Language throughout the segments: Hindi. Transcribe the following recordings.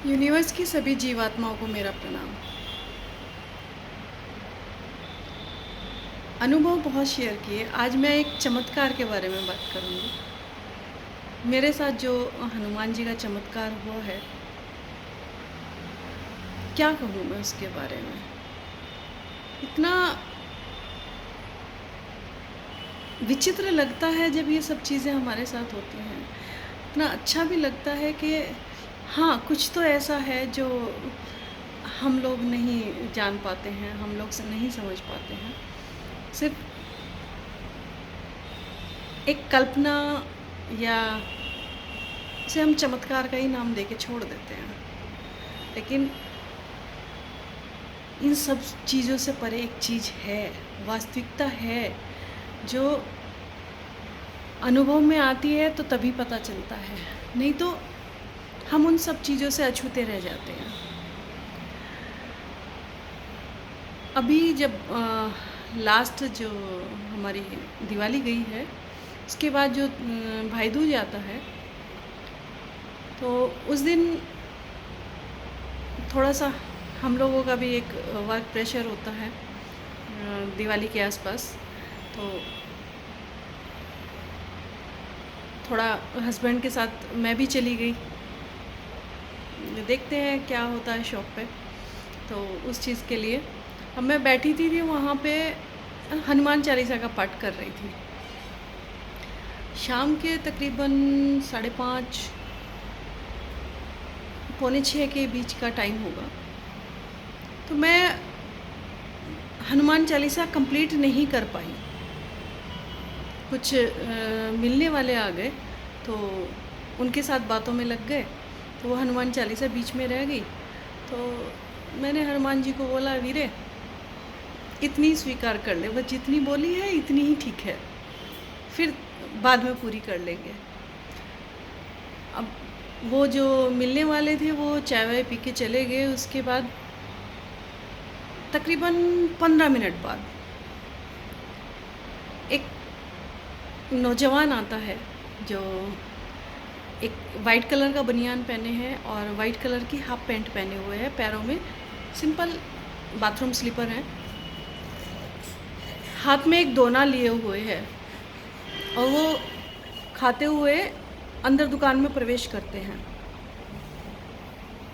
यूनिवर्स की सभी जीवात्माओं को मेरा प्रणाम। अनुभव बहुत शेयर किए। आज मैं एक चमत्कार के बारे में बात करूँगी। मेरे साथ जो हनुमान जी का चमत्कार हुआ है, क्या कहूँ मैं उसके बारे में। इतना विचित्र लगता है जब ये सब चीज़ें हमारे साथ होती हैं। इतना अच्छा भी लगता है कि हाँ, कुछ तो ऐसा है जो हम लोग नहीं जान पाते हैं, हम लोग से नहीं समझ पाते हैं। सिर्फ एक कल्पना या उसे हम चमत्कार का ही नाम देके छोड़ देते हैं। लेकिन इन सब चीज़ों से परे एक चीज़ है, वास्तविकता है, जो अनुभव में आती है तो तभी पता चलता है, नहीं तो हम उन सब चीज़ों से अछूते रह जाते हैं। अभी जब लास्ट जो हमारी दिवाली गई है, उसके बाद जो भाई दूज आता है, तो उस दिन थोड़ा सा हम लोगों का भी एक वर्क प्रेशर होता है दिवाली के आसपास। तो थोड़ा हस्बैंड के साथ मैं भी चली गई, देखते हैं क्या होता है शॉप पे। तो उस चीज़ के लिए अब मैं बैठी थी वहाँ पे हनुमान चालीसा का पाठ कर रही थी। शाम के तकरीबन 5:30 पौने 6 के बीच का टाइम होगा। तो मैं हनुमान चालीसा कंप्लीट नहीं कर पाई। कुछ मिलने वाले आ गए, तो उनके साथ बातों में लग गए, तो वो हनुमान चालीसा बीच में रह गई। तो मैंने हनुमान जी को बोला, वीरे इतनी स्वीकार कर ले, बस जितनी बोली है इतनी ही ठीक है, फिर बाद में पूरी कर लेंगे। अब वो जो मिलने वाले थे वो चाय वाय पी के चले गए। उसके बाद तकरीबन 15 मिनट बाद एक नौजवान आता है, जो एक वाइट कलर का बनियान पहने हैं और वाइट कलर की हाफ पैंट पहने हुए हैं, पैरों में सिंपल बाथरूम स्लीपर हैं, हाथ में एक दोना लिए हुए है, और वो खाते हुए अंदर दुकान में प्रवेश करते हैं।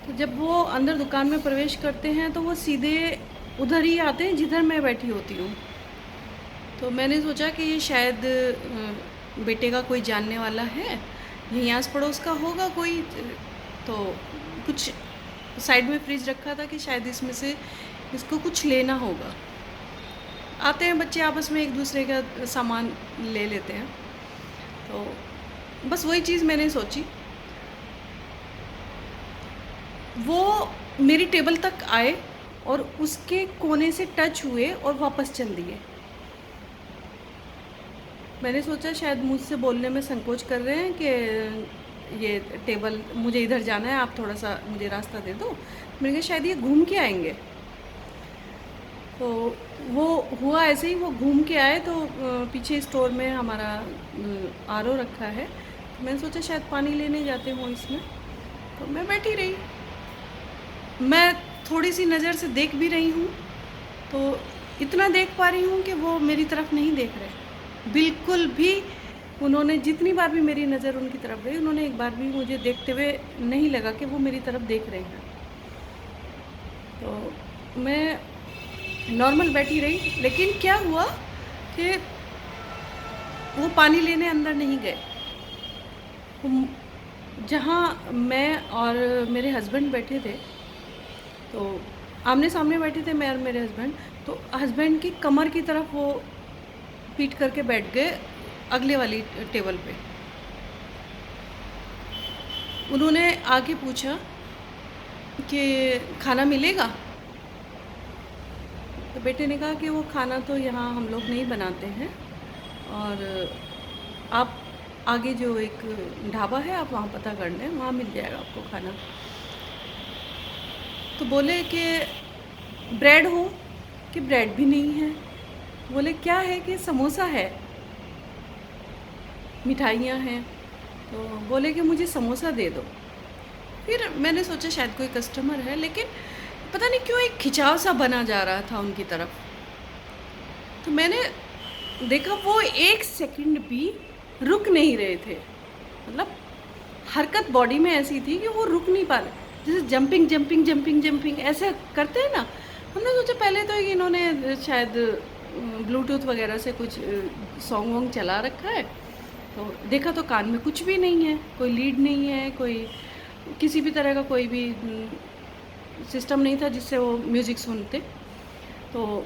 तो जब वो अंदर दुकान में प्रवेश करते हैं तो वो सीधे उधर ही आते हैं जिधर मैं बैठी होती हूँ। तो मैंने सोचा कि ये शायद बेटे का कोई जानने वाला है, यहीं आस पड़ोस का होगा कोई। तो कुछ साइड में फ्रिज रखा था कि शायद इसमें से इसको कुछ लेना होगा। आते हैं बच्चे आपस में एक दूसरे का सामान ले लेते हैं। तो बस वही चीज़ मैंने सोची। वो मेरी टेबल तक आए और उसके कोने से टच हुए और वापस चल दिए। मैंने सोचा शायद मुझसे बोलने में संकोच कर रहे हैं कि ये टेबल, मुझे इधर जाना है, आप थोड़ा सा मुझे रास्ता दे दो। मैंने कहा शायद ये घूम के आएंगे। तो वो हुआ ऐसे ही, वो घूम के आए। तो पीछे स्टोर में हमारा आरओ रखा है, तो मैंने सोचा शायद पानी लेने जाते हों इसमें। तो मैं बैठी रही, मैं थोड़ी सी नज़र से देख भी रही हूँ, तो इतना देख पा रही हूँ कि वो मेरी तरफ नहीं देख रहे बिल्कुल भी। उन्होंने जितनी बार भी मेरी नज़र उनकी तरफ गई, उन्होंने एक बार भी मुझे देखते हुए नहीं लगा कि वो मेरी तरफ देख रहे हैं। तो मैं नॉर्मल बैठी रही, लेकिन क्या हुआ कि वो पानी लेने अंदर नहीं गए। जहाँ मैं और मेरे हस्बैंड बैठे थे, तो आमने सामने बैठे थे मैं और मेरे हस्बैंड। तो हस्बैंड की कमर की तरफ वो पीट करके बैठ गए अगले वाली टेबल पे। उन्होंने आके पूछा कि खाना मिलेगा। तो बेटे ने कहा कि वो खाना तो यहाँ हम लोग नहीं बनाते हैं, और आप आगे जो एक ढाबा है आप वहाँ पता कर लें, वहाँ मिल जाएगा आपको खाना। तो बोले कि ब्रेड हो, कि ब्रेड भी नहीं है। बोले क्या है, कि समोसा है, मिठाइयाँ हैं। तो बोले कि मुझे समोसा दे दो। फिर मैंने सोचा शायद कोई कस्टमर है, लेकिन पता नहीं क्यों एक खिंचाव सा बना जा रहा था उनकी तरफ। तो मैंने देखा वो 1 सेकंड भी रुक नहीं रहे थे। मतलब हरकत बॉडी में ऐसी थी कि वो रुक नहीं पा रहे, जैसे जंपिंग जंपिंग जंपिंग जंपिंग ऐसे करते हैं ना। हमने सोचा पहले तो इन्होंने शायद ब्लूटूथ वगैरह से कुछ सॉन्ग वॉन्ग चला रखा है। तो देखा तो कान में कुछ भी नहीं है, कोई लीड नहीं है, कोई किसी भी तरह का कोई भी सिस्टम नहीं था जिससे वो म्यूज़िक सुनते। तो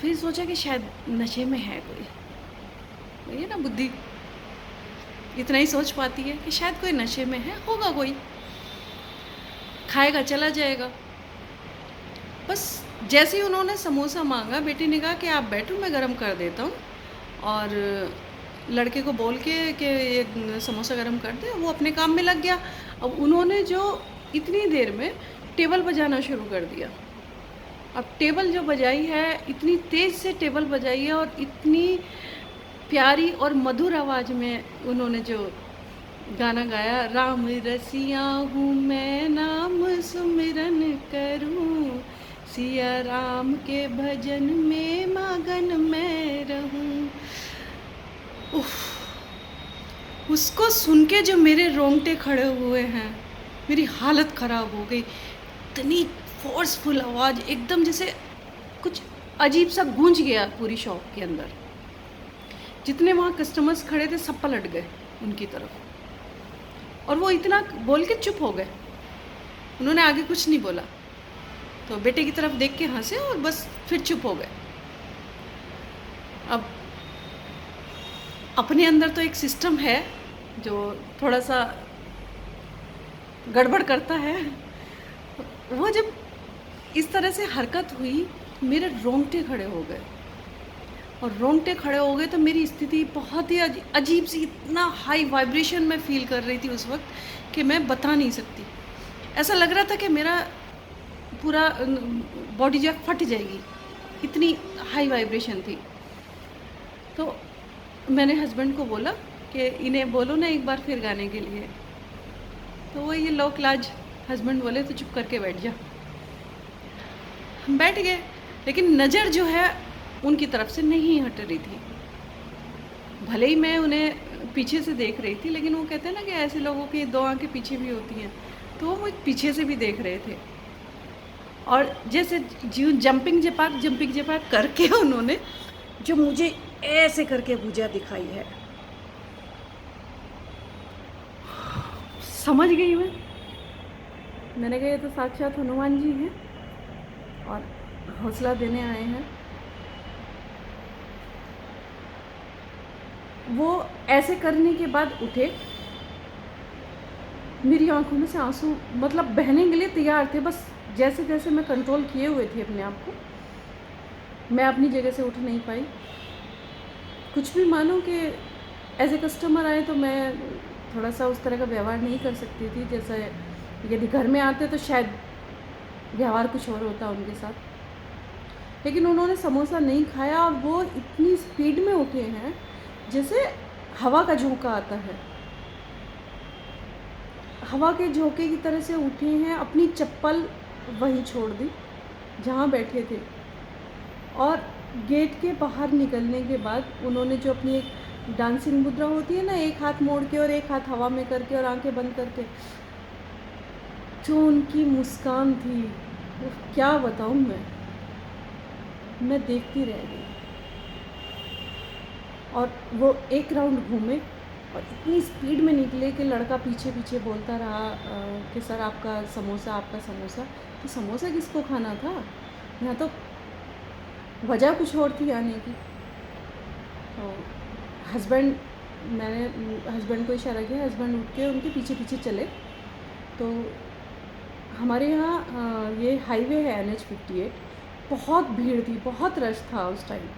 फिर सोचा कि शायद नशे में है कोई, ये ना बुद्धि इतना ही सोच पाती है कि शायद कोई नशे में है, होगा कोई, खाएगा चला जाएगा। बस जैसे ही उन्होंने समोसा मांगा, बेटी ने कहा कि आप बैठो मैं गरम कर देता हूँ, और लड़के को बोल के कि ये समोसा गरम कर दे, वो अपने काम में लग गया। अब उन्होंने जो इतनी देर में टेबल बजाना शुरू कर दिया। अब टेबल जो बजाई है, इतनी तेज़ से टेबल बजाई है, और इतनी प्यारी और मधुर आवाज़ में उन्होंने जो गाना गाया, राम रसिया हूँ मैं नाम सुमिरन करूँ, सिया राम के भजन में मगन मैं रहूँ। उसको सुन के जो मेरे रोंगटे खड़े हुए हैं, मेरी हालत ख़राब हो गई। इतनी फोर्सफुल आवाज़, एकदम जैसे कुछ अजीब सा गूंज गया पूरी शॉप के अंदर। जितने वहाँ कस्टमर्स खड़े थे सब पलट गए उनकी तरफ, और वो इतना बोल के चुप हो गए। उन्होंने आगे कुछ नहीं बोला, तो बेटे की तरफ देख के हंसे और बस फिर चुप हो गए। अब अपने अंदर तो एक सिस्टम है जो थोड़ा सा गड़बड़ करता है। वो जब इस तरह से हरकत हुई, मेरे रोंगटे खड़े हो गए, और रोंगटे खड़े हो गए तो मेरी स्थिति बहुत ही अजीब सी, इतना हाई वाइब्रेशन में फ़ील कर रही थी उस वक्त कि मैं बता नहीं सकती। ऐसा लग रहा था कि मेरा पूरा बॉडी जो फट जाएगी, इतनी हाई वाइब्रेशन थी। तो मैंने हस्बैंड को बोला कि इन्हें बोलो ना एक बार फिर गाने के लिए। तो वो ये लोक लाज हस्बैंड बोले तो चुप करके बैठ जा। हम बैठ गए, लेकिन नज़र जो है उनकी तरफ से नहीं हट रही थी। भले ही मैं उन्हें पीछे से देख रही थी, लेकिन वो कहते हैं ना कि ऐसे लोगों की 2 आंखें पीछे भी होती हैं, तो वो पीछे से भी देख रहे थे। और जैसे जंपिंग जपाक करके उन्होंने जो मुझे ऐसे करके भुजा दिखाई है, समझ गई मैंने कहा ये तो साक्षात हनुमान जी हैं और हौसला देने आए हैं। वो ऐसे करने के बाद उठे, मेरी आंखों में से आंसू मतलब बहने के लिए तैयार थे। बस जैसे जैसे मैं कंट्रोल किए हुए थी अपने आप को, मैं अपनी जगह से उठ नहीं पाई। कुछ भी मानो कि एज ए कस्टमर आए तो मैं थोड़ा सा उस तरह का व्यवहार नहीं कर सकती थी, जैसे यदि घर में आते तो शायद व्यवहार कुछ और होता उनके साथ। लेकिन उन्होंने समोसा नहीं खाया, और वो इतनी स्पीड में उठे हैं जैसे हवा का झोंका आता है, हवा के झोंके की तरह से उठे हैं। अपनी चप्पल वहीं छोड़ दी जहाँ बैठे थे, और गेट के बाहर निकलने के बाद उन्होंने जो अपनी एक डांसिंग मुद्रा होती है ना, एक हाथ मोड़ के और एक हाथ हवा में करके और आंखें बंद करके, जो उनकी मुस्कान थी, वो क्या बताऊँ मैं देखती रह गई। और वो एक राउंड घूमे और इतनी स्पीड में निकले कि लड़का पीछे पीछे बोलता रहा कि सर आपका समोसा, आपका समोसा। तो समोसा किसको खाना था? यहाँ तो वजह कुछ और थी आने की। तो मैंने हस्बैंड को इशारा किया, हस्बैंड उठ के उनके पीछे पीछे चले। तो हमारे यहाँ ये हाईवे है NH-58, बहुत भीड़ थी, बहुत रश था उस टाइम।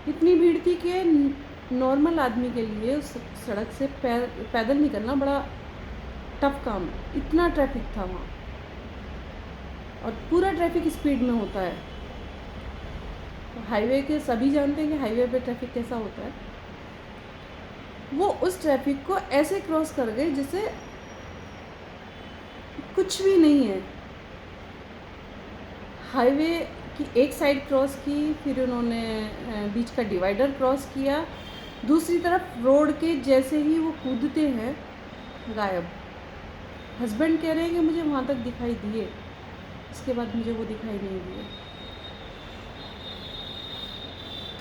इतनी भीड़ थी कि नॉर्मल आदमी के लिए उस सड़क से पैदल निकलना बड़ा टफ काम, इतना ट्रैफिक था वहाँ, और पूरा ट्रैफिक स्पीड में होता है। तो हाईवे के सभी जानते हैं कि हाईवे पे ट्रैफिक कैसा होता है। वो उस ट्रैफिक को ऐसे क्रॉस कर गए जैसे कुछ भी नहीं है। हाईवे की एक साइड क्रॉस की, फिर उन्होंने बीच का डिवाइडर क्रॉस किया, दूसरी तरफ रोड के जैसे ही वो कूदते हैं गायब। हस्बैंड कह रहे हैं कि मुझे वहाँ तक दिखाई दिए, इसके बाद मुझे वो दिखाई नहीं दिए।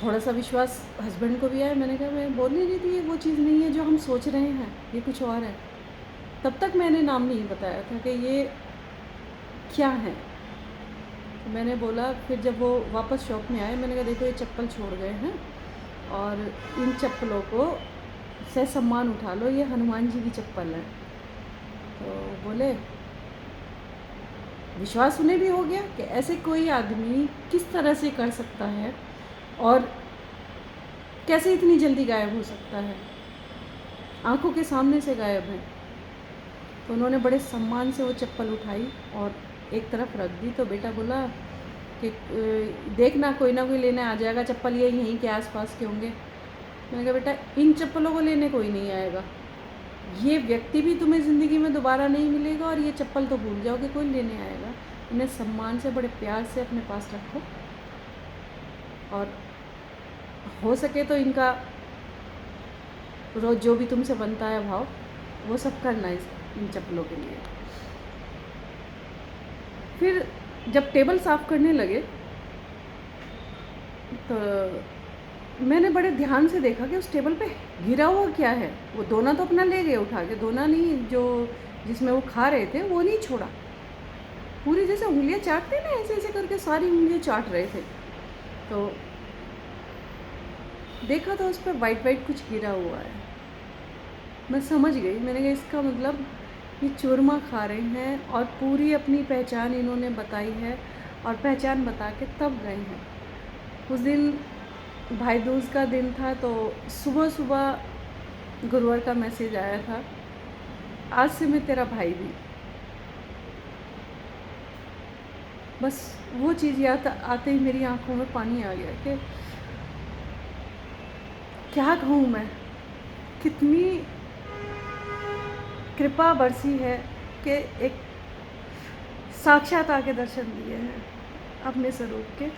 थोड़ा सा विश्वास हस्बैंड को भी आया। मैंने कहा मैं बोल नहीं रही थी, ये वो चीज़ नहीं है जो हम सोच रहे हैं, ये कुछ और है। तब तक मैंने नाम नहीं बताया था कि ये क्या है। तो मैंने बोला, फिर जब वो वापस शॉप में आए, मैंने कहा देखो ये चप्पल छोड़ गए हैं और इन चप्पलों को से सम्मान उठा लो, ये हनुमान जी की चप्पल है। तो बोले, विश्वास उन्हें भी हो गया कि ऐसे कोई आदमी किस तरह से कर सकता है और कैसे इतनी जल्दी गायब हो सकता है, आंखों के सामने से गायब है। तो उन्होंने बड़े सम्मान से वो चप्पल उठाई और एक तरफ रख दी। तो बेटा बोला कि देखना कोई ना कोई लेने आ जाएगा चप्पल, ये यहीं के आसपास के होंगे। मैंने कहा बेटा इन चप्पलों को लेने कोई नहीं आएगा, ये व्यक्ति भी तुम्हें ज़िंदगी में दोबारा नहीं मिलेगा और ये चप्पल तो भूल जाओगे, कोई लेने आएगा। इन्हें सम्मान से बड़े प्यार से अपने पास रखो और हो सके तो इनका रोज़ जो भी तुमसे बनता है भाव वो सब करना इन चप्पलों के लिए। फिर जब टेबल साफ़ करने लगे तो मैंने बड़े ध्यान से देखा कि उस टेबल पे गिरा हुआ क्या है। वो दोना तो अपना ले गए उठा के, दोना नहीं जो जिसमें वो खा रहे थे वो नहीं छोड़ा, पूरी जैसे उंगलियां चाटते ना ऐसे ऐसे करके सारी उंगलियां चाट रहे थे। तो देखा तो उस पर वाइट वाइट कुछ गिरा हुआ है। मैं समझ गई, मैंने कहा इसका मतलब ये चूरमा खा रहे हैं और पूरी अपनी पहचान इन्होंने बताई है और पहचान बता के तब गए हैं। उस दिन भाई दूज का दिन था, तो सुबह सुबह गुरुवार का मैसेज आया था, आज से मैं तेरा भाई भी। बस वो चीज़ याद आते ही मेरी आंखों में पानी आ गया कि क्या कहूँ मैं, कितनी कृपा बरसी है कि एक साक्षात आके दर्शन दिए हैं अपने स्वरूप के।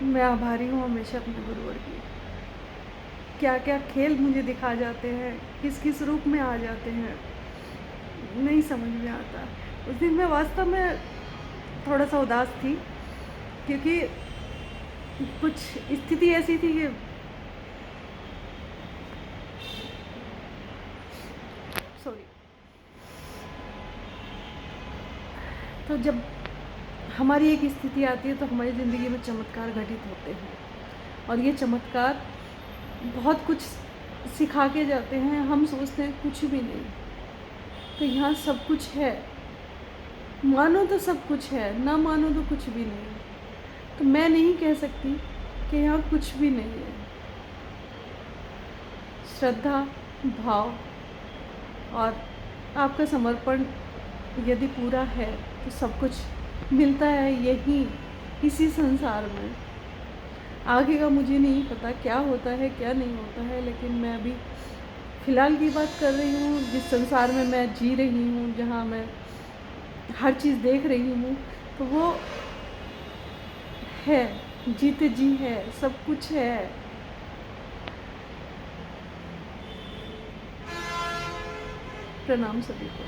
मैं आभारी हूँ हमेशा अपने गुरुवर की। क्या क्या खेल मुझे दिखा जाते हैं, किस किस रूप में आ जाते हैं, नहीं समझ में आता। उस दिन मैं वास्तव में थोड़ा सा उदास थी क्योंकि कुछ स्थिति ऐसी थी कि सॉरी, तो जब हमारी एक स्थिति आती है तो हमारी ज़िंदगी में चमत्कार घटित होते हैं और ये चमत्कार बहुत कुछ सिखा के जाते हैं। हम सोचते हैं कुछ भी नहीं, तो यहाँ सब कुछ है। मानो तो सब कुछ है, ना मानो तो कुछ भी नहीं। तो मैं नहीं कह सकती कि यहाँ कुछ भी नहीं है। श्रद्धा, भाव और आपका समर्पण यदि पूरा है तो सब कुछ मिलता है यहीं इसी संसार में। आगे का मुझे नहीं पता क्या होता है क्या नहीं होता है, लेकिन मैं अभी फ़िलहाल की बात कर रही हूँ। जिस संसार में मैं जी रही हूँ, जहाँ मैं हर चीज़ देख रही हूँ, तो वो है, जीते जी है, सब कुछ है। प्रणाम सभी को।